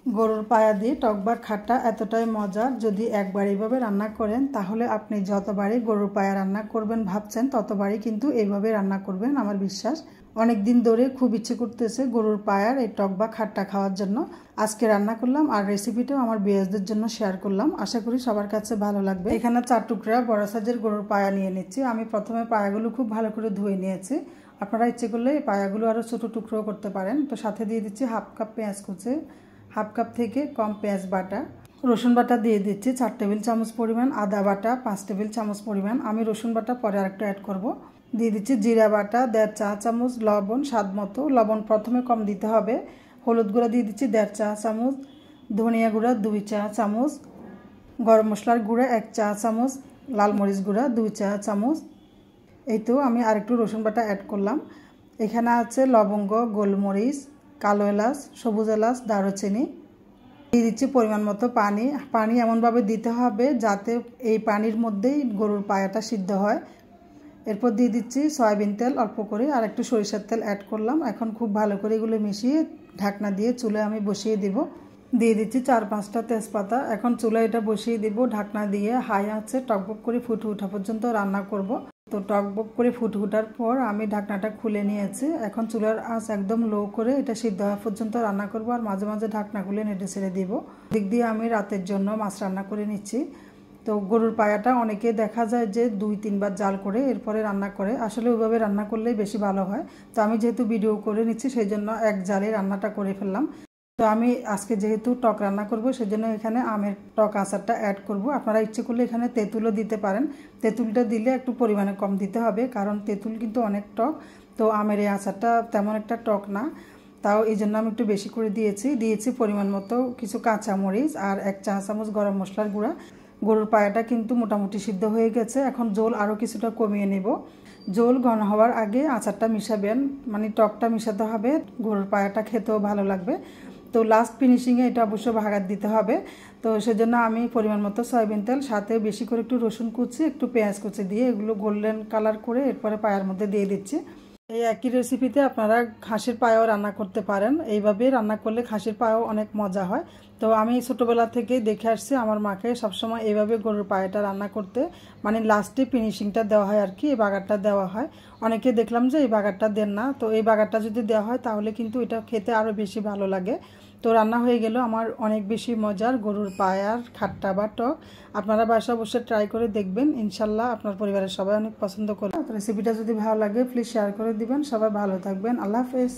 গরুর পায়া দিয়ে টক বা খাট্টা এতটাই মজার, যদি একবার এইভাবে রান্না করেন তাহলে আপনি যতবারই গরুর পায়া রান্না করবেন ভাবছেন ততবারই কিন্তু এইভাবে রান্না করবেন। আমার বিশ্বাস অনেক দিন ধরে খুব ইচ্ছে করতেছে গরুর পায়ার এই টক বা খাট্টা খাওয়ার জন্য। আজকে রান্না করলাম আর রেসিপিটাও আমার বিয়াসদের জন্য শেয়ার করলাম। আশা করি সবার কাছে ভালো লাগবে। এখানে 4 টুকরা বড় সাইজের গরুর পায়া নিয়ে নিচ্ছি। আমি প্রথমে পায়াগুলো খুব ভালো করে ধুয়ে নিয়েছি। আপনারা ইচ্ছে করলে এই পায়াগুলো আরও ছোটো টুকরো করতে পারেন। তো সাথে দিয়ে দিচ্ছি হাফ কাপ পেঁয়াজ কুচি, হাফ কাপ থেকে কম পেঁয়াজ বাটা, রসুন বাটা দিয়ে দিচ্ছি 4 টেবিল চামচ পরিমাণ, আদা বাটা 5 টেবিল চামচ পরিমাণ। আমি রসুন বাটা পরে আরেকটা অ্যাড করব। দিয়ে দিচ্ছি জিরা বাটা 1.5 চা চামচ, লবণ স্বাদ মতো, লবণ প্রথমে কম দিতে হবে। হলুদ গুঁড়া দিয়ে দিচ্ছি 1.5 চা চামচ, ধনিয়া গুঁড়া 2 চা চামচ, গরম মশলার গুঁড়া 1 চা চামচ, লাল মরিচ গুঁড়া 2 চা চামচ। এই তো আমি আরেকটু রসুন বাটা অ্যাড করলাম। এখানে আছে লবঙ্গ, গোলমরিচ, কালো এলাচ, সবুজ এলাচ, দারুচিনি। দিয়ে দিচ্ছি পরিমাণ মতো পানি। পানি এমনভাবে দিতে হবে যাতে এই পানির মধ্যেই গরুর পায়াটা সিদ্ধ হয়। এরপর দিয়ে দিচ্ছি সয়াবিন তেল অল্প করে, আর একটু সরিষার তেল অ্যাড করলাম। এখন খুব ভালো করে এগুলো মিশিয়ে ঢাকনা দিয়ে চুলায় আমি বসিয়ে দিব। দিয়ে দিচ্ছি 4-5টা তেজপাতা। এখন চুলায় এটা বসিয়ে দিব ঢাকনা দিয়ে। হাই আছে টকবক করে ফুটে ওঠা পর্যন্ত রান্না করব। তো টকবক করে ফুটে ওঠার পর আমি ঢাকনাটা খুলে নিয়েছি। এখন চুলার আঁচ একদম লো করে এটা সিদ্ধ হওয়া পর্যন্ত রান্না করব, আর মাঝে মাঝে ঢাকনা খুলে নেড়ে ছেড়ে দিব। দিক দিয়ে আমি রাতের জন্য মাছ রান্না করে নিচ্ছি। তো গরুর পায়াটা অনেকে দেখা যায় যে 2-3 বার জাল করে এরপরে রান্না করে, আসলে ওইভাবে রান্না করলেই বেশি ভালো হয়। তো আমি যেহেতু ভিডিও করে নিচ্ছি সেই জন্য এক জালে রান্নাটা করে ফেললাম। তো আমি আজকে যেহেতু টক রান্না করব সেজন্য এখানে আমের টক আচারটা অ্যাড করব। আপনারা ইচ্ছে করলে এখানে তেঁতুলও দিতে পারেন। তেঁতুলটা দিলে একটু পরিমাণে কম দিতে হবে, কারণ তেঁতুল কিন্তু অনেক টক। তো আমের এই আচারটা তেমন একটা টক না, তাও এই জন্য আমি একটু বেশি করে দিয়েছি পরিমাণ মতো কিছু কাঁচামরিচ আর 1 চা চামচ গরম মশলার গুঁড়া। গরুর পায়াটা কিন্তু মোটামুটি সিদ্ধ হয়ে গেছে। এখন ঝোল আরও কিছুটা কমিয়ে নেব। ঝোল ঘন হওয়ার আগে আচারটা মিশাবেন, মানে টকটা মিশাতে হবে, গরুর পায়াটা খেতেও ভালো লাগবে। তো লাস্ট ফিনিশিংয়ে এটা অবশ্য ভাগাত দিতে হবে। তো সেজন্য আমি পরিমাণ মতো সয়াবিন তেল, সাথে বেশি করে একটু রসুন কুচি, একটু পেঁয়াজ কুচি দিয়ে এগুলো গোল্ডেন কালার করে এরপরে পায়ার মধ্যে দিয়ে দিচ্ছি। এই একই রেসিপিতে আপনারা খাসির পায়াও রান্না করতে পারেন। এইভাবে রান্না করলে খাসির পায়াও অনেক মজা হয়। তো আমি ছোটোবেলা থেকেই দেখে আসছি আমার মাকে সবসময় এইভাবে গরুর পায়াটা রান্না করতে, মানে লাস্টে ফিনিশিংটা দেওয়া হয় আর কি, এই বাগারটা দেওয়া হয়। অনেকে দেখলাম যে এই বাগারটা দেন না, তো এই বাগারটা যদি দেওয়া হয় তাহলে কিন্তু এটা খেতে আরও বেশি ভালো লাগে। তো রান্না হয়ে গেল আমার অনেক বেশি মজার গরুর পায়ার খাট্টা বা টক। আপনারা বাসায় অবশ্যই ট্রাই করে দেখবেন, ইনশাল্লাহ আপনার পরিবারের সবাই অনেক পছন্দ করবে। রেসিপিটা যদি ভালো লাগে প্লিজ শেয়ার করে দিবেন। সবাই ভালো থাকবেন। আল্লাহ হাফেজ।